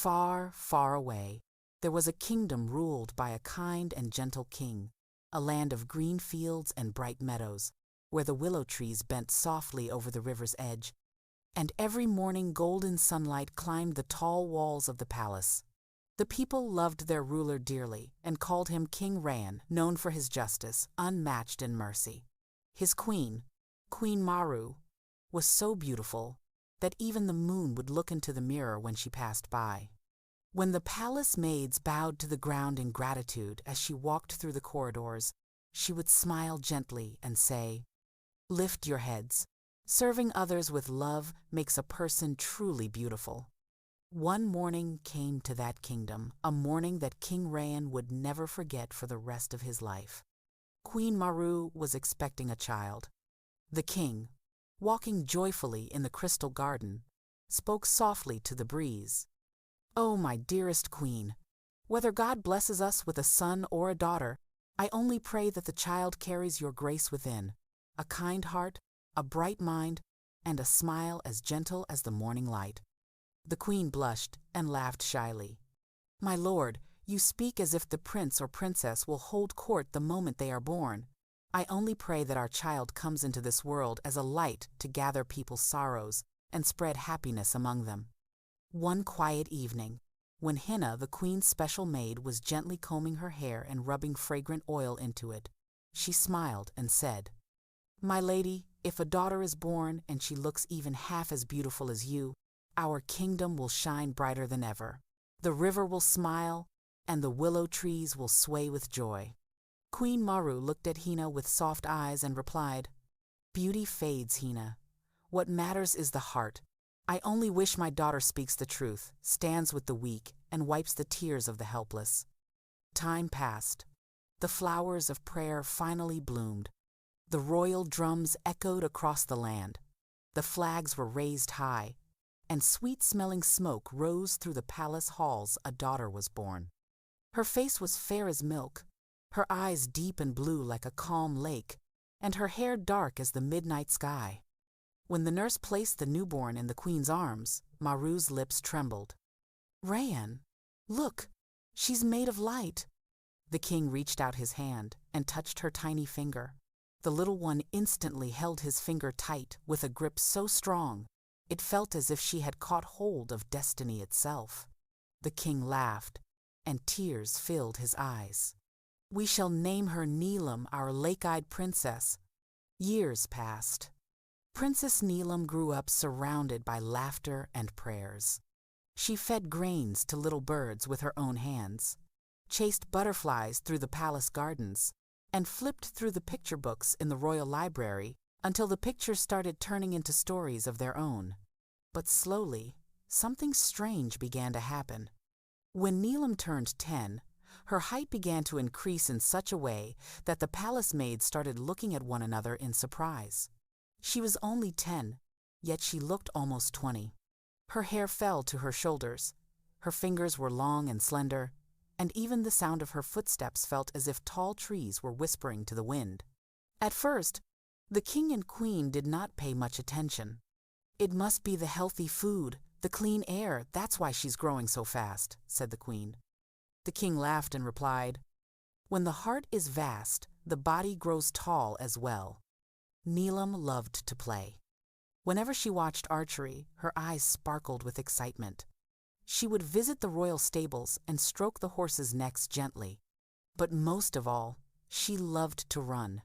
Far, far away, there was a kingdom ruled by a kind and gentle king, a land of green fields and bright meadows, where the willow trees bent softly over the river's edge, and every morning golden sunlight climbed the tall walls of the palace. The people loved their ruler dearly and called him King Rayan, known for his justice, unmatched in mercy. His queen, Queen Maru, was so beautiful that even the moon would look into the mirror when she passed by. When the palace maids bowed to the ground in gratitude as she walked through the corridors, she would smile gently and say, "Lift your heads. Serving others with love makes a person truly beautiful." One morning came to that kingdom, a morning that King Rayan would never forget for the rest of his life. Queen Maru was expecting a child. The king, walking joyfully in the crystal garden, spoke softly to the breeze. "Oh, my dearest queen, whether God blesses us with a son or a daughter, I only pray that the child carries your grace within, a kind heart, a bright mind, and a smile as gentle as the morning light." The queen blushed and laughed shyly. "My lord, you speak as if the prince or princess will hold court the moment they are born. I only pray that our child comes into this world as a light to gather people's sorrows and spread happiness among them." One quiet evening, when Hinna, the queen's special maid, was gently combing her hair and rubbing fragrant oil into it, she smiled and said, "My lady, if a daughter is born and she looks even half as beautiful as you, our kingdom will shine brighter than ever. The river will smile, and the willow trees will sway with joy." Queen Maru looked at Hinna with soft eyes and replied, "Beauty fades, Hinna. What matters is the heart. I only wish my daughter speaks the truth, stands with the weak, and wipes the tears of the helpless." Time passed. The flowers of prayer finally bloomed. The royal drums echoed across the land. The flags were raised high, and sweet-smelling smoke rose through the palace halls. A daughter was born. Her face was fair as milk, her eyes deep and blue like a calm lake, and her hair dark as the midnight sky. When the nurse placed the newborn in the queen's arms, Maru's lips trembled. "Rayan, look, she's made of light." The king reached out his hand and touched her tiny finger. The little one instantly held his finger tight with a grip so strong, it felt as if she had caught hold of destiny itself. The king laughed, and tears filled his eyes. "We shall name her Neelam, our lake-eyed princess." Years passed. Princess Neelam grew up surrounded by laughter and prayers. She fed grains to little birds with her own hands, chased butterflies through the palace gardens, and flipped through the picture books in the royal library until the pictures started turning into stories of their own. But slowly, something strange began to happen. When Neelam turned 10, her height began to increase in such a way that the palace maids started looking at one another in surprise. She was only 10, yet she looked almost 20. Her hair fell to her shoulders, her fingers were long and slender, and even the sound of her footsteps felt as if tall trees were whispering to the wind. At first, the king and queen did not pay much attention. "It must be the healthy food, the clean air, that's why she's growing so fast," said the queen. The king laughed and replied, "When the heart is vast, the body grows tall as well." Neelam loved to play. Whenever she watched archery, her eyes sparkled with excitement. She would visit the royal stables and stroke the horses' necks gently. But most of all, she loved to run.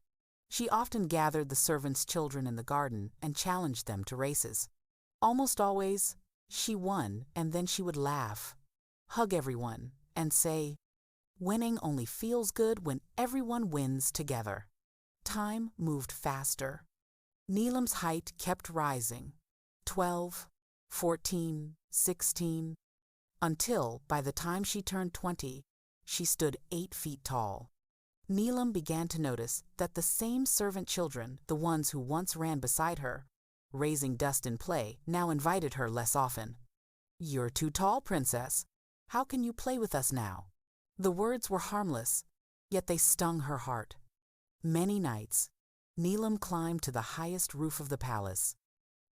She often gathered the servants' children in the garden and challenged them to races. Almost always, she won, and then she would laugh, hug everyone, and say, "Winning only feels good when everyone wins together." Time moved faster. Neelam's height kept rising, 12, 14, 16, until by the time she turned 20, she stood 8 feet tall. Neelam began to notice that the same servant children, the ones who once ran beside her, raising dust in play, now invited her less often. "You're too tall, princess. How can you play with us now?" The words were harmless, yet they stung her heart. Many nights, Neelam climbed to the highest roof of the palace.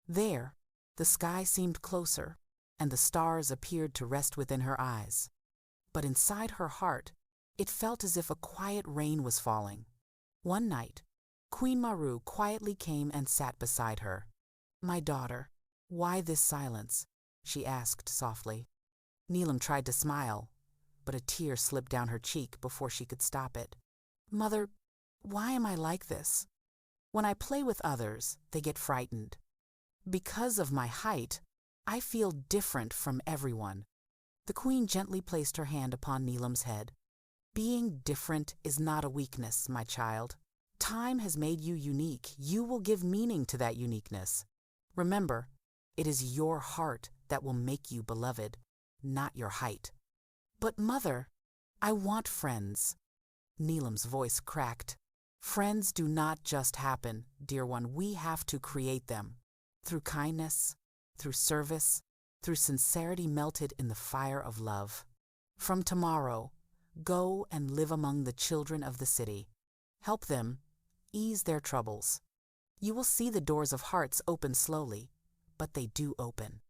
There, the sky seemed closer, and the stars appeared to rest within her eyes. But inside her heart, it felt as if a quiet rain was falling. One night, Queen Maru quietly came and sat beside her. "My daughter, why this silence?" she asked softly. Neelam tried to smile, but a tear slipped down her cheek before she could stop it. "Mother, why am I like this? When I play with others, they get frightened. Because of my height, I feel different from everyone." The queen gently placed her hand upon Neelam's head. "Being different is not a weakness, my child. Time has made you unique. You will give meaning to that uniqueness. Remember, it is your heart that will make you beloved, not your height." "But mother, I want friends." Neelam's voice cracked. "Friends do not just happen, dear one. We have to create them. Through kindness, through service, through sincerity melted in the fire of love. From tomorrow, go and live among the children of the city. Help them, ease their troubles. You will see the doors of hearts open slowly, but they do open."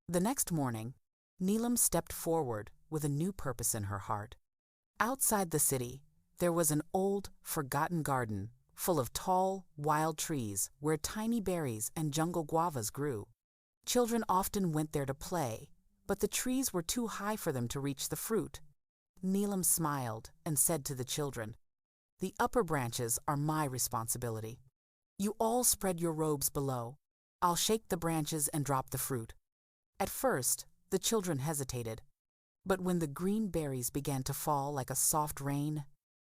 The next morning, Neelam stepped forward with a new purpose in her heart. Outside the city, there was an old, forgotten garden full of tall, wild trees where tiny berries and jungle guavas grew. Children often went there to play, but the trees were too high for them to reach the fruit. Neelam smiled and said to the children, "The upper branches are my responsibility. You all spread your robes below. I'll shake the branches and drop the fruit." At first, the children hesitated, but when the green berries began to fall like a soft rain,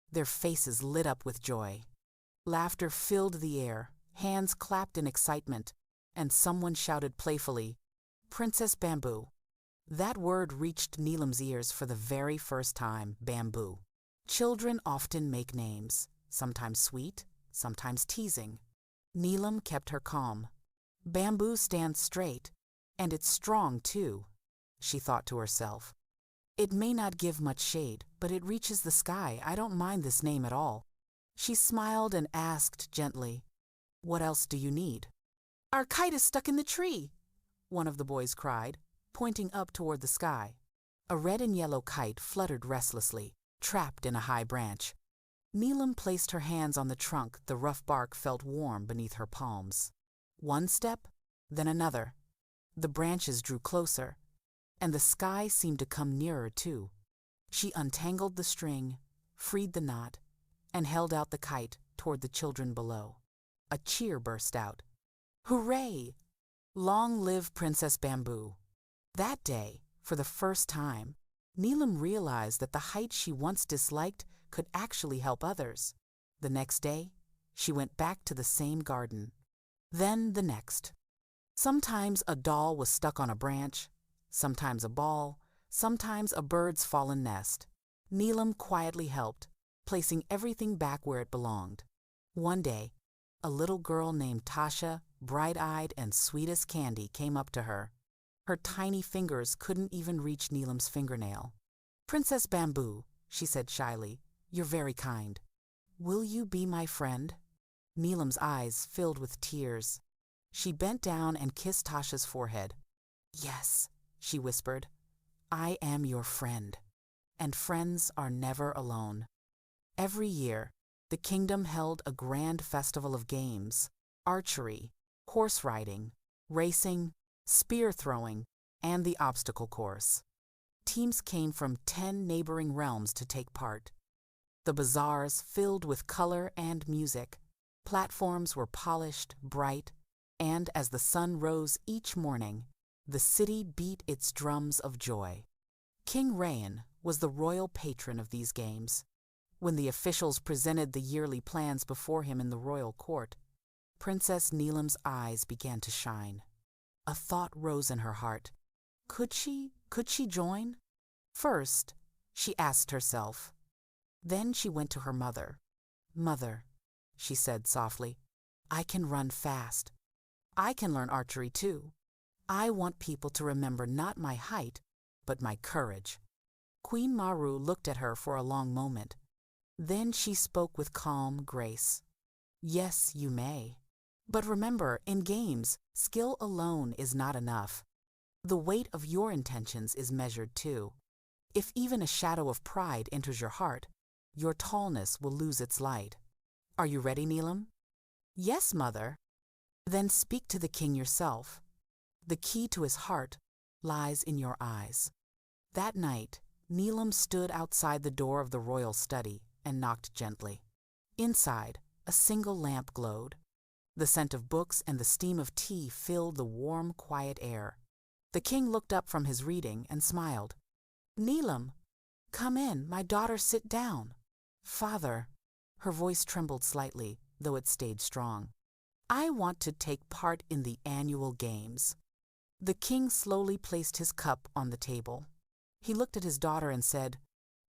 their faces lit up with joy. Laughter filled the air, hands clapped in excitement, and someone shouted playfully, "Princess Bamboo." That word reached Neelam's ears for the very first time, bamboo. Children often make names, sometimes sweet, sometimes teasing. Neelam kept her calm. "Bamboo stands straight, and it's strong too," she thought to herself. "It may not give much shade, but it reaches the sky. I don't mind this name at all." She smiled and asked gently, "What else do you need?" "Our kite is stuck in the tree," one of the boys cried, pointing up toward the sky. A red and yellow kite fluttered restlessly, trapped in a high branch. Neelam placed her hands on the trunk. The rough bark felt warm beneath her palms. One step, then another. The branches drew closer, and the sky seemed to come nearer too. She untangled the string, freed the knot, and held out the kite toward the children below. A cheer burst out. "Hooray! Long live Princess Bamboo!" That day, for the first time, Neelam realized that the height she once disliked could actually help others. The next day, she went back to the same garden. Then the next. Sometimes a doll was stuck on a branch, sometimes a ball, sometimes a bird's fallen nest. Neelam quietly helped, placing everything back where it belonged. One day, a little girl named Tasha, bright-eyed and sweet as candy, came up to her. Her tiny fingers couldn't even reach Neelam's fingernail. "Princess Bamboo," she said shyly, "you're very kind. Will you be my friend?" Neelam's eyes filled with tears. She bent down and kissed Tasha's forehead. "Yes," she whispered, "I am your friend, and friends are never alone." Every year, the kingdom held a grand festival of games: archery, horse riding, racing, spear throwing, and the obstacle course. Teams came from 10 neighboring realms to take part. The bazaars filled with color and music. Platforms were polished, bright, and as the sun rose each morning, the city beat its drums of joy. King Rayan was the royal patron of these games. When the officials presented the yearly plans before him in the royal court, Princess Neelam's eyes began to shine. A thought rose in her heart. Could she join? First, she asked herself. Then she went to her mother. "Mother," she said softly, "I can run fast. I can learn archery too. I want people to remember not my height, but my courage." Queen Maru looked at her for a long moment. Then she spoke with calm grace. "Yes, you may. But remember, in games, skill alone is not enough. The weight of your intentions is measured too. If even a shadow of pride enters your heart, your tallness will lose its light. Are you ready, Neelam? Yes, mother. Then speak to the king yourself. The key to his heart lies in your eyes. That night, Neelam stood outside the door of the royal study and knocked gently. Inside, a single lamp glowed. The scent of books and the steam of tea filled the warm, quiet air. The king looked up from his reading and smiled. Neelam, come in, my daughter, sit down. Father, her voice trembled slightly, though it stayed strong. I want to take part in the annual games. The king slowly placed his cup on the table. He looked at his daughter and said,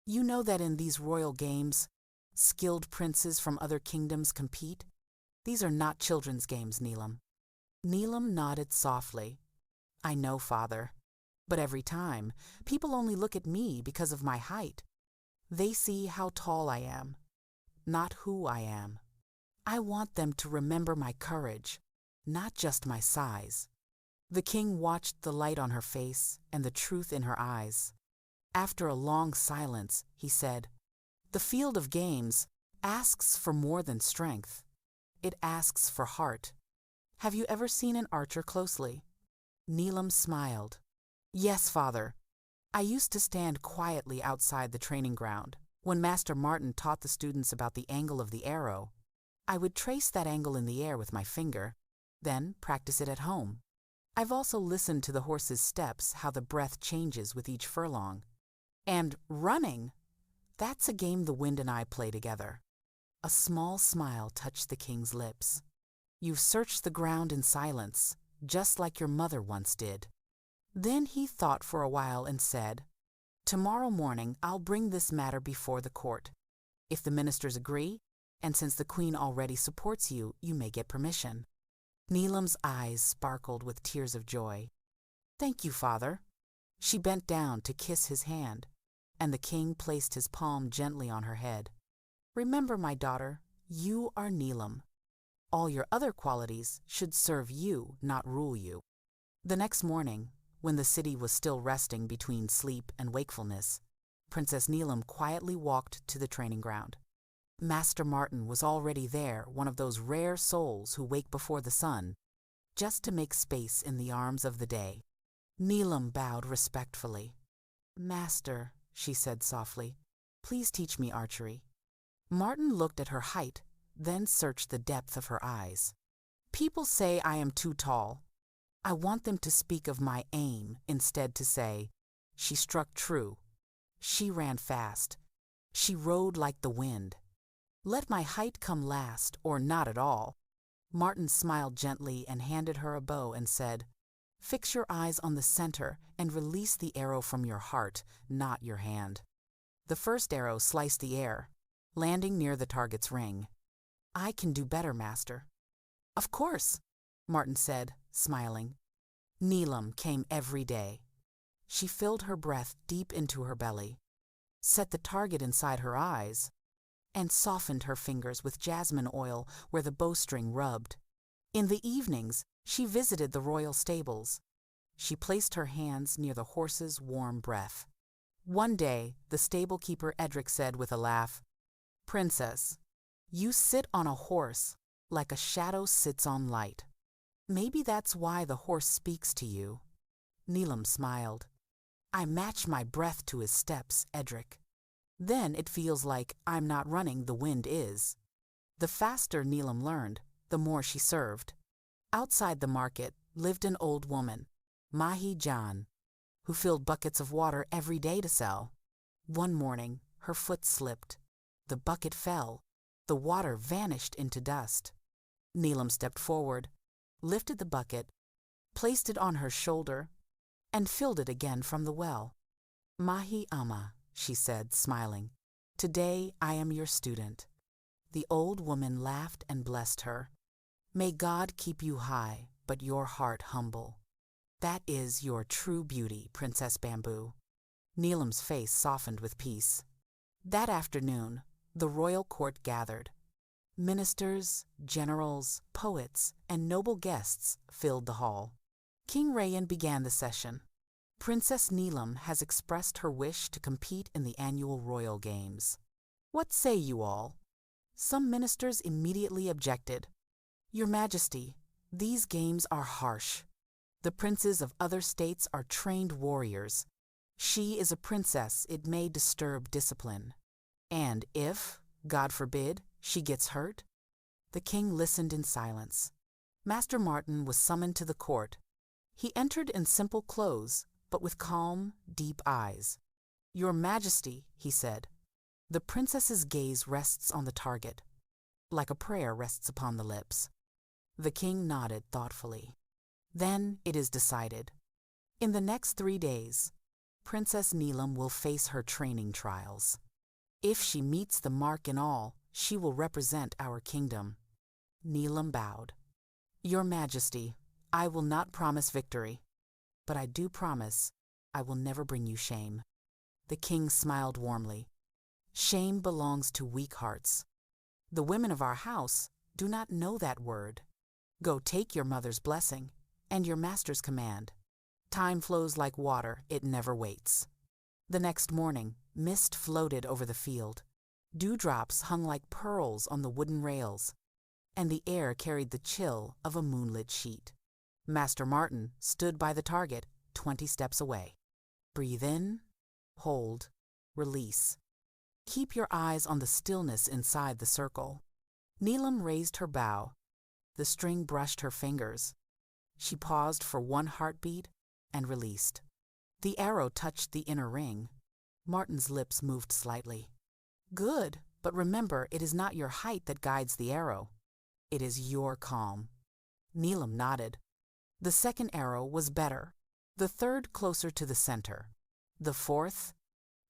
You know that in these royal games, skilled princes from other kingdoms compete? These are not children's games, Neelam. Neelam nodded softly. I know, father. But every time, people only look at me because of my height. They see how tall I am, not who I am. I want them to remember my courage, not just my size. The king watched the light on her face and the truth in her eyes. After a long silence, he said, The field of games asks for more than strength. It asks for heart. Have you ever seen an archer closely? Neelam smiled. Yes, father. I used to stand quietly outside the training ground. When Master Martin taught the students about the angle of the arrow, I would trace that angle in the air with my finger, then practice it at home. I've also listened to the horse's steps, how the breath changes with each furlong. And running, that's a game the wind and I play together. A small smile touched the king's lips. You've searched the ground in silence, just like your mother once did. Then he thought for a while and said, Tomorrow morning I'll bring this matter before the court. If the ministers agree, and since the queen already supports you, you may get permission. Neelam's eyes sparkled with tears of joy. Thank you, father. She bent down to kiss his hand, and the king placed his palm gently on her head. Remember, my daughter, you are Neelam. All your other qualities should serve you, not rule you. The next morning, when the city was still resting between sleep and wakefulness, Princess Neelam quietly walked to the training ground. Master Martin was already there, one of those rare souls who wake before the sun, just to make space in the arms of the day. Neelam bowed respectfully. Master, she said softly, please teach me archery. Martin looked at her height, then searched the depth of her eyes. People say I am too tall. I want them to speak of my aim, instead to say, she struck true. She ran fast. She rode like the wind. Let my height come last, or not at all. Martin smiled gently and handed her a bow and said, Fix your eyes on the center and release the arrow from your heart, not your hand. The first arrow sliced the air, landing near the target's ring. I can do better, master. Of course, Martin said, smiling. Neelam came every day. She filled her breath deep into her belly, set the target inside her eyes, and softened her fingers with jasmine oil where the bowstring rubbed. In the evenings, she visited the royal stables. She placed her hands near the horse's warm breath. One day, the stable keeper Edric said with a laugh, Princess, you sit on a horse like a shadow sits on light. Maybe that's why the horse speaks to you. Neelam smiled. I match my breath to his steps, Edric. Then it feels like I'm not running, the wind is. The faster Neelam learned, the more she served. Outside the market lived an old woman, Mahi Jan, who filled buckets of water every day to sell. One morning, her foot slipped. The bucket fell. The water vanished into dust. Neelam stepped forward, lifted the bucket, placed it on her shoulder, and filled it again from the well. Mahi Amma, she said, smiling. Today I am your student. The old woman laughed and blessed her. May God keep you high, but your heart humble. That is your true beauty, Princess Bamboo. Neelam's face softened with peace. That afternoon, the royal court gathered. Ministers, generals, poets, and noble guests filled the hall. King Rayan began the session. Princess Neelam has expressed her wish to compete in the annual royal games. What say you all? Some ministers immediately objected. Your Majesty, these games are harsh. The princes of other states are trained warriors. She is a princess, it may disturb discipline. And if, God forbid, she gets hurt? The king listened in silence. Master Martin was summoned to the court. He entered in simple clothes, but with calm, deep eyes. Your Majesty, he said. The princess's gaze rests on the target, like a prayer rests upon the lips. The king nodded thoughtfully. Then it is decided. In the next 3 days, Princess Neelam will face her training trials. If she meets the mark in all, she will represent our kingdom. Neelam bowed. Your Majesty, I will not promise victory, but I do promise I will never bring you shame. The king smiled warmly. Shame belongs to weak hearts. The women of our house do not know that word. Go take your mother's blessing and your master's command. Time flows like water, it never waits. The next morning, mist floated over the field. Dewdrops hung like pearls on the wooden rails, and the air carried the chill of a moonlit sheet. Master Martin stood by the target, 20 steps away. Breathe in, hold, release. Keep your eyes on the stillness inside the circle. Neelam raised her bow. The string brushed her fingers. She paused for one heartbeat and released. The arrow touched the inner ring. Martin's lips moved slightly. Good, but remember, it is not your height that guides the arrow. It is your calm. Neelam nodded. The second arrow was better. The third closer to the center. The fourth?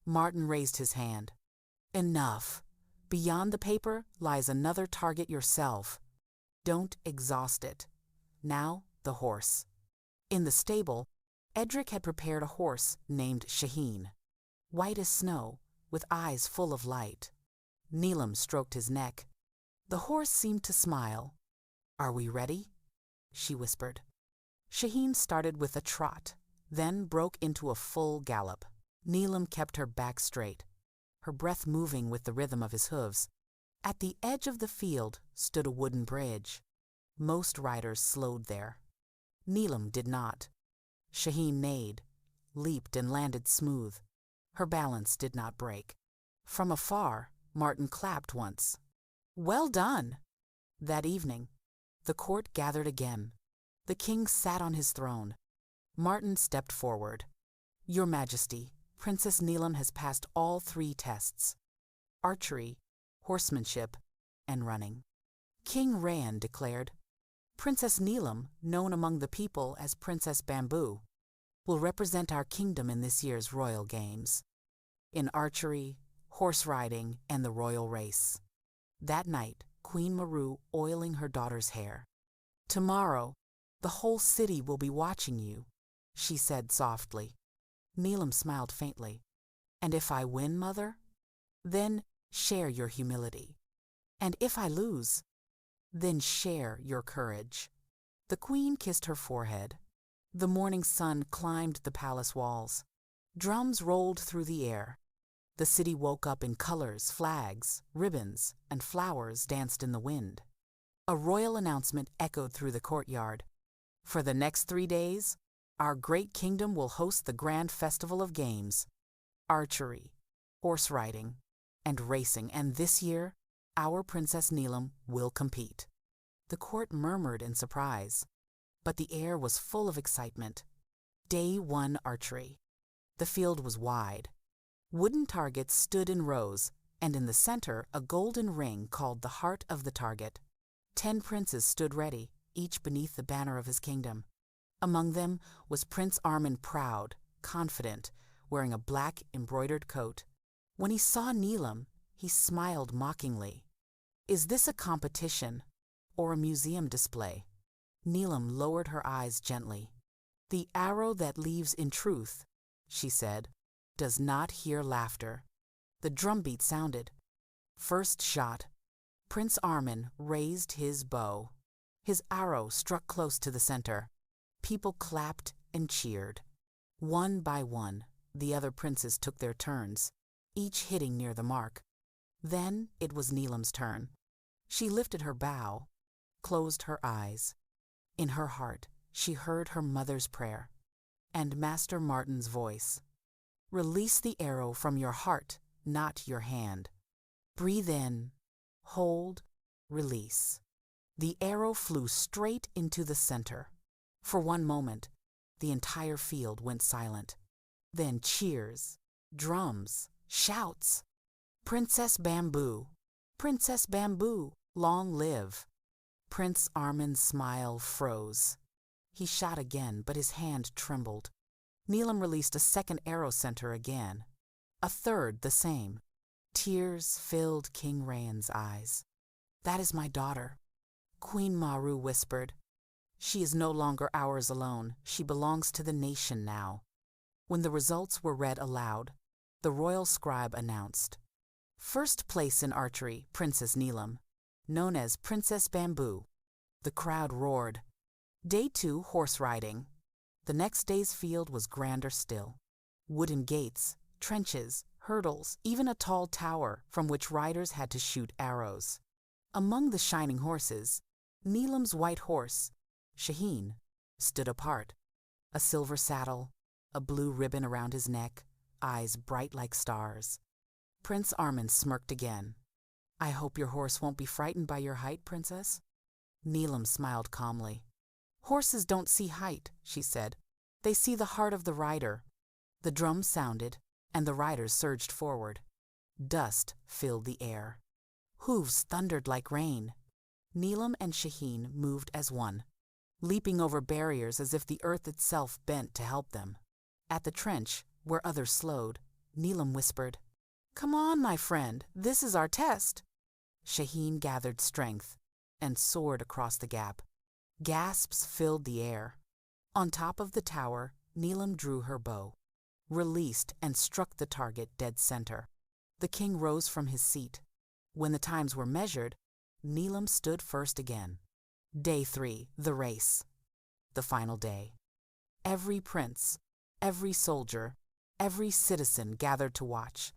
Martin raised his hand. Enough. Beyond the paper lies another target yourself. Don't exhaust it. Now, the horse. In the stable, Edric had prepared a horse named Shaheen, white as snow, with eyes full of light. Neelam stroked his neck. The horse seemed to smile. Are we ready? She whispered. Shaheen started with a trot, then broke into a full gallop. Neelam kept her back straight, her breath moving with the rhythm of his hooves. At the edge of the field stood a wooden bridge. Most riders slowed there. Neelam did not. Shaheen neighed, leaped and landed smooth. Her balance did not break. From afar, Martin clapped once. Well done! That evening, the court gathered again. The king sat on his throne. Martin stepped forward. Your Majesty, Princess Neelam has passed all 3 tests: archery, horsemanship, and running. King Rayan declared, Princess Neelam, known among the people as Princess Bamboo, will represent our kingdom in this year's royal games, in archery, horse riding, and the royal race. That night, Queen Maru oiling her daughter's hair. Tomorrow, the whole city will be watching you, she said softly. Neelam smiled faintly. And if I win, Mother? Then share your humility. And if I lose, then share your courage. The queen kissed her forehead. The morning sun climbed the palace walls. Drums rolled through the air. The city woke up in colors, flags, ribbons, and flowers danced in the wind. A royal announcement echoed through the courtyard. For the next 3 days, our great kingdom will host the grand festival of games, archery, horse riding, and racing, and this year, our Princess Neelam will compete. The court murmured in surprise, but the air was full of excitement. Day 1 archery. The field was wide. Wooden targets stood in rows, and in the center a golden ring called the heart of the target. 10 princes stood ready, each beneath the banner of his kingdom. Among them was Prince Armin, proud, confident, wearing a black embroidered coat. When he saw Neelam, he smiled mockingly. Is this a competition or a museum display? Neelam lowered her eyes gently. The arrow that leaves in truth, she said, does not hear laughter. The drumbeat sounded. First shot. Prince Armin raised his bow. His arrow struck close to the center. People clapped and cheered. One by one, the other princes took their turns, each hitting near the mark. Then it was Neelam's turn. She lifted her bow, closed her eyes. In her heart, she heard her mother's prayer and Master Martin's voice. Release the arrow from your heart, not your hand. Breathe in, hold, release. The arrow flew straight into the center. For one moment, the entire field went silent. Then cheers, drums, shouts. Princess Bamboo! Princess Bamboo! Long live! Prince Armin's smile froze. He shot again, but his hand trembled. Neelam released a second arrow center again. A third the same. Tears filled King Rayan's eyes. That is my daughter, Queen Maru whispered. She is no longer ours alone. She belongs to the nation now. When the results were read aloud, the royal scribe announced, First place in archery, Princess Neelam, known as Princess Bamboo. The crowd roared. Day 2, horse riding. The next day's field was grander still. Wooden gates, trenches, hurdles, even a tall tower from which riders had to shoot arrows. Among the shining horses, Neelam's white horse, Shaheen, stood apart. A silver saddle, a blue ribbon around his neck, eyes bright like stars. Prince Armin smirked again. I hope your horse won't be frightened by your height, Princess. Neelam smiled calmly. Horses don't see height, she said. They see the heart of the rider. The drums sounded, and the riders surged forward. Dust filled the air. Hooves thundered like rain. Neelam and Shaheen moved as one, leaping over barriers as if the earth itself bent to help them. At the trench, where others slowed, Neelam whispered, Come on, my friend, this is our test. Shaheen gathered strength and soared across the gap. Gasps filled the air. On top of the tower, Neelam drew her bow, released and struck the target dead center. The king rose from his seat. When the times were measured, Neelam stood first again. Day 3, the race. The final day. Every prince, every soldier, every citizen gathered to watch.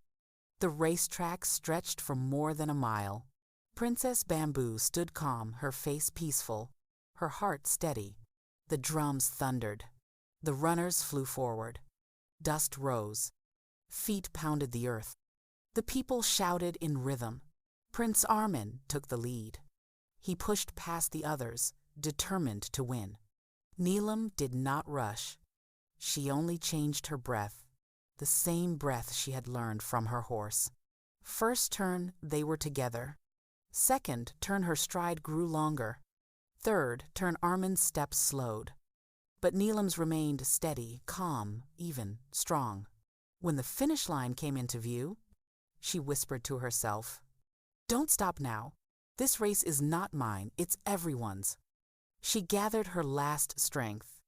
The racetrack stretched for more than a mile. Princess Bamboo stood calm, her face peaceful, her heart steady. The drums thundered. The runners flew forward. Dust rose. Feet pounded the earth. The people shouted in rhythm. Prince Armin took the lead. He pushed past the others, determined to win. Neelam did not rush. She only changed her breath, the same breath she had learned from her horse. First turn, they were together. Second turn, her stride grew longer. Third turn, Armin's steps slowed. But Neelam's remained steady, calm, even, strong. When the finish line came into view, she whispered to herself, Don't stop now. This race is not mine, it's everyone's. She gathered her last strength,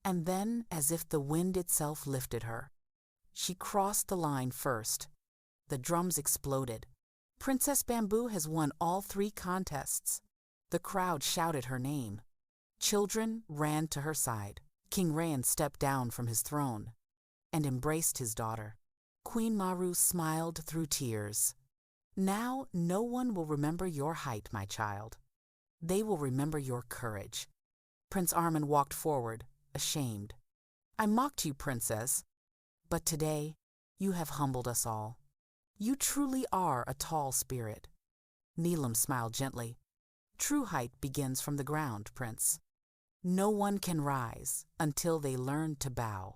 and then, as if the wind itself lifted her, she crossed the line first. The drums exploded. Princess Bamboo has won all 3 contests. The crowd shouted her name. Children ran to her side. King Rayan stepped down from his throne and embraced his daughter. Queen Maru smiled through tears. Now no one will remember your height, my child. They will remember your courage. Prince Armin walked forward, ashamed. I mocked you, princess, but today you have humbled us all. You truly are a tall spirit. Neelam smiled gently. True height begins from the ground, prince. No one can rise until they learn to bow.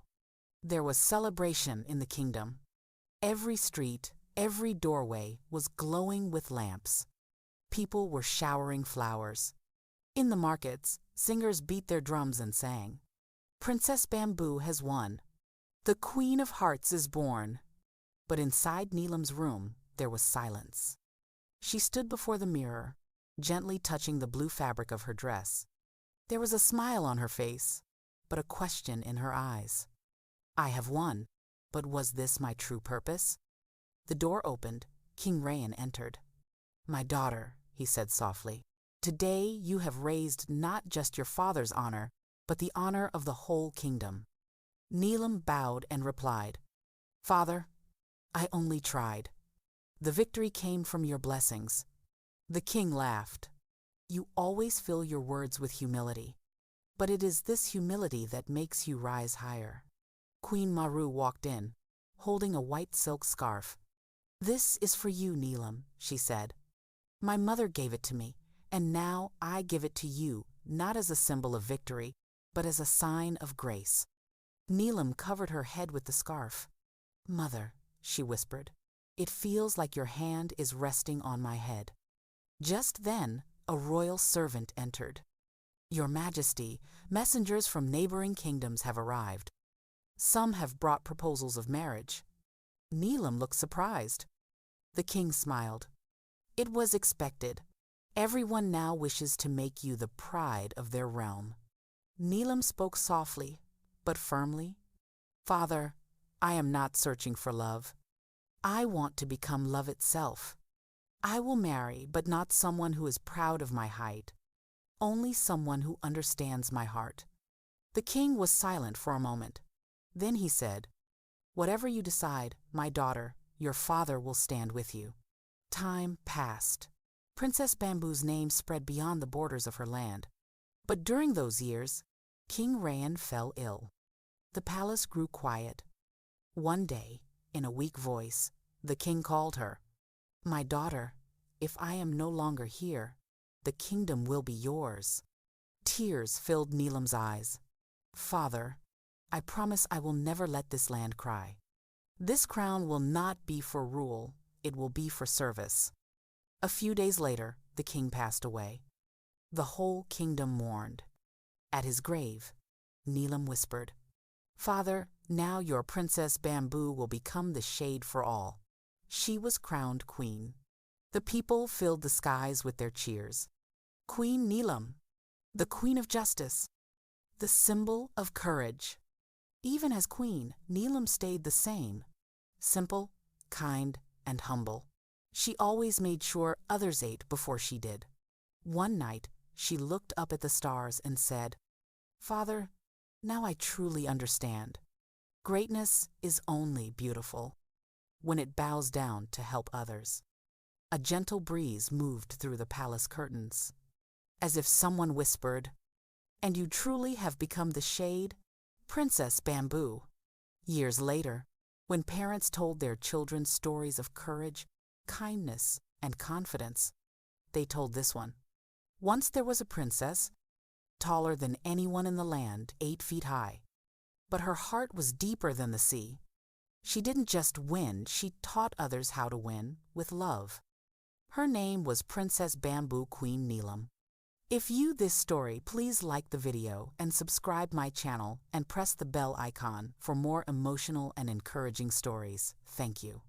There was celebration in the kingdom. Every street, every doorway was glowing with lamps. People were showering flowers. In the markets, singers beat their drums and sang. Princess Bamboo has won. The Queen of Hearts is born. But inside Neelam's room, there was silence. She stood before the mirror, gently touching the blue fabric of her dress. There was a smile on her face, but a question in her eyes. I have won, but was this my true purpose? The door opened. King Rayan entered. My daughter, he said softly, today you have raised not just your father's honor, but the honor of the whole kingdom. Neelam bowed and replied, "Father, I only tried. The victory came from your blessings." The king laughed. "You always fill your words with humility, but it is this humility that makes you rise higher." Queen Maru walked in, holding a white silk scarf. "This is for you, Neelam," she said. "My mother gave it to me, and now I give it to you, not as a symbol of victory, but as a sign of grace." Neelam covered her head with the scarf. "Mother," she whispered, "it feels like your hand is resting on my head." Just then, a royal servant entered. "Your Majesty, messengers from neighboring kingdoms have arrived. Some have brought proposals of marriage." Neelam looked surprised. The king smiled. "It was expected. Everyone now wishes to make you the pride of their realm." Neelam spoke softly, but firmly. "Father, I am not searching for love. I want to become love itself. I will marry, but not someone who is proud of my height. Only someone who understands my heart." The king was silent for a moment. Then he said, "Whatever you decide, my daughter, your father will stand with you." Time passed. Princess Bamboo's name spread beyond the borders of her land. But during those years, King Rayan fell ill. The palace grew quiet. One day, in a weak voice, the king called her. "My daughter, if I am no longer here, the kingdom will be yours." Tears filled Neelam's eyes. "Father, I promise I will never let this land cry. This crown will not be for rule, it will be for service." A few days later, the king passed away. The whole kingdom mourned. At his grave, Neelam whispered, "Father, now your Princess Bamboo will become the shade for all." She was crowned queen. The people filled the skies with their cheers. Queen Neelam, the queen of justice, the symbol of courage. Even as queen, Neelam stayed the same, simple, kind, and humble. She always made sure others ate before she did. One night, she looked up at the stars and said, "Father, now I truly understand. Greatness is only beautiful when it bows down to help others." A gentle breeze moved through the palace curtains, as if someone whispered, "And you truly have become the shade, Princess Bamboo." Years later, when parents told their children stories of courage, kindness, and confidence, they told this one. Once there was a princess, taller than anyone in the land, 8 feet high. But her heart was deeper than the sea. She didn't just win, she taught others how to win with love. Her name was Princess Bamboo Queen Neelam. If you this story, please like the video and subscribe my channel and press the bell icon for more emotional and encouraging stories. Thank you.